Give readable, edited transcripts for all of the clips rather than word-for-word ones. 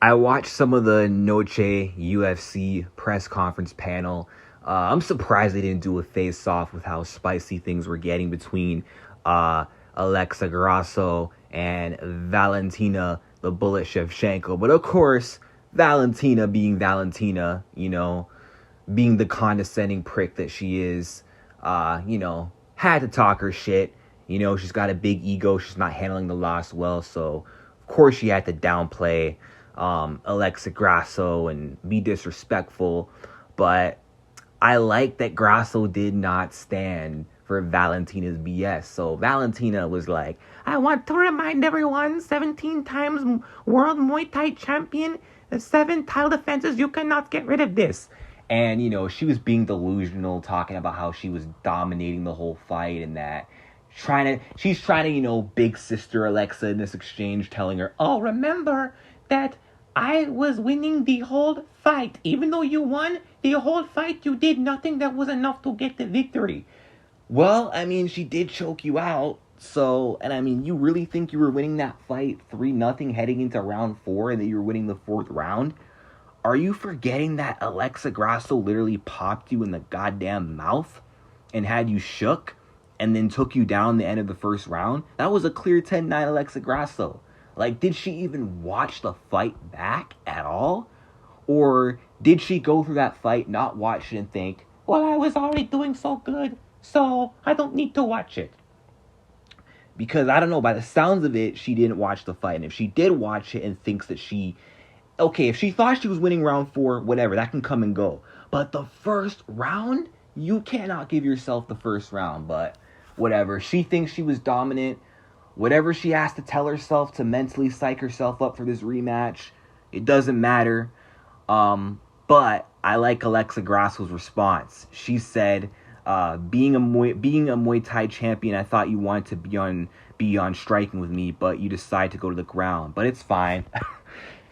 I watched some of the Noche UFC press conference panel. I'm surprised they didn't do a face-off with how spicy things were getting between Alexa Grasso and Valentina the Bullet Shevchenko. But of course, Valentina being Valentina, being the condescending prick that she is, had to talk her shit. She's got a big ego. She's not handling the loss well. So, of course, she had to downplay Alexa Grasso and be disrespectful. But I like that Grasso did not stand for Valentina's BS. So Valentina was like, I want to remind everyone, 17 times world Muay Thai champion, the 7 title defenses, you cannot get rid of this. And, she was being delusional, talking about how she was dominating the whole fight and that she's trying to, big sister Alexa in this exchange, telling her, oh, remember that I was winning the whole fight. Even though you won the whole fight, you did nothing that was enough to get the victory. Well, she did choke you out. So, and you really think you were winning that fight 3-0 heading into round 4 and that you were winning the 4th round? Are you forgetting that Alexa Grasso literally popped you in the goddamn mouth and had you shook and then took you down the end of the 1st round? That was a clear 10-9 Alexa Grasso. Did she even watch the fight back at all? Or did she go through that fight, not watch it, and think, well, I was already doing so good, so I don't need to watch it? Because, I don't know, by the sounds of it, she didn't watch the fight. And if she did watch it and thinks that if she thought she was winning round 4, whatever, that can come and go. But the 1st round, you cannot give yourself the 1st round. But whatever, she thinks she was dominant. Whatever she has to tell herself to mentally psych herself up for this rematch, it doesn't matter. But I like Alexa Grasso's response. She said, being a Muay Thai champion, I thought you wanted to be on striking with me, but you decide to go to the ground. But it's fine.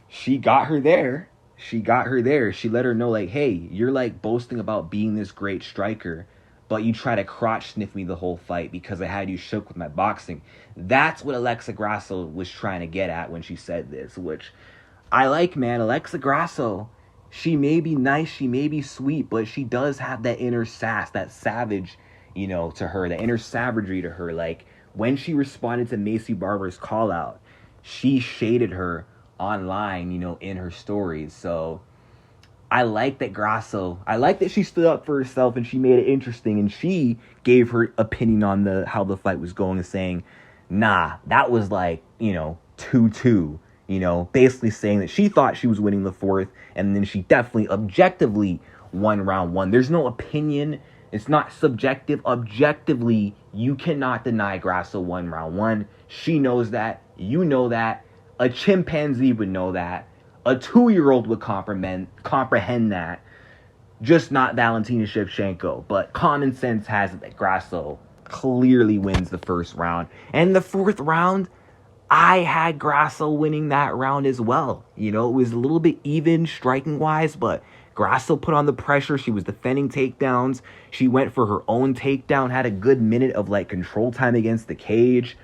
She got her there. She let her know, hey, you're boasting about being this great striker, but you try to crotch sniff me the whole fight because I had you shook with my boxing. That's what Alexa Grasso was trying to get at when she said this, which I like, man. Alexa Grasso, she may be nice, she may be sweet, but she does have that inner sass, that savage, to her, that inner savagery to her. When she responded to Macy Barber's call out, she shaded her online, in her stories. So I like that she stood up for herself and she made it interesting and she gave her opinion on how the fight was going and saying, nah, that was 2-2, basically saying that she thought she was winning the 4th and then she definitely objectively won round 1. There's no opinion. It's not subjective. Objectively, you cannot deny Grasso won round 1. She knows that. You know that. A chimpanzee would know that. A 2-year-old would comprehend that. Just not Valentina Shevchenko. But common sense has it that Grasso clearly wins the 1st round. And the 4th round, I had Grasso winning that round as well. It was a little bit even striking-wise, but Grasso put on the pressure. She was defending takedowns. She went for her own takedown, had a good minute of control time against the cage.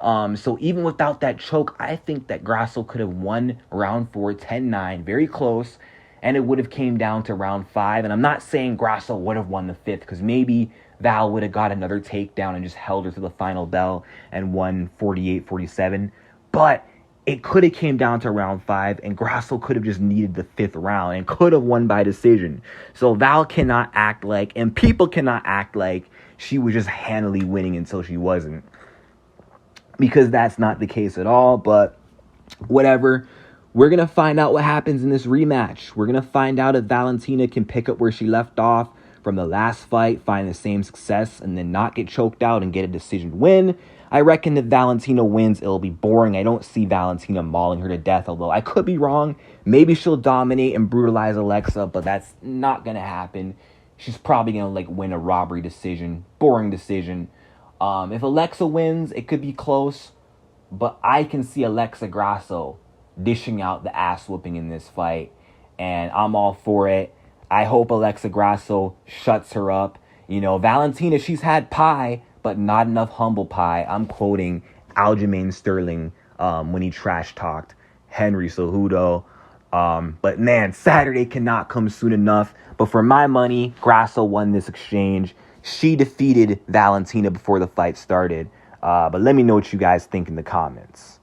So even without that choke, I think that Grasso could have won round 4, 10-9, very close, and it would have came down to round 5. And I'm not saying Grasso would have won the 5th, because maybe Val would have got another takedown and just held her to the final bell and won 48-47. But it could have came down to round 5, and Grasso could have just needed the 5th round and could have won by decision. So Val cannot act and people cannot act like she was just handily winning until she wasn't. Because that's not the case at all, but whatever. We're going to find out what happens in this rematch. We're going to find out if Valentina can pick up where she left off from the last fight, find the same success, and then not get choked out and get a decision win. I reckon if Valentina wins, it'll be boring. I don't see Valentina mauling her to death, although I could be wrong. Maybe she'll dominate and brutalize Alexa, but that's not going to happen. She's probably going to win a robbery decision, boring decision. If Alexa wins, it could be close, but I can see Alexa Grasso dishing out the ass whooping in this fight, and I'm all for it. I hope Alexa Grasso shuts her up. Valentina, she's had pie, but not enough humble pie. I'm quoting Aljamain Sterling when he trash talked Henry Cejudo. But man, Saturday cannot come soon enough. But for my money, Grasso won this exchange. She defeated Valentina before the fight started. But let me know what you guys think in the comments.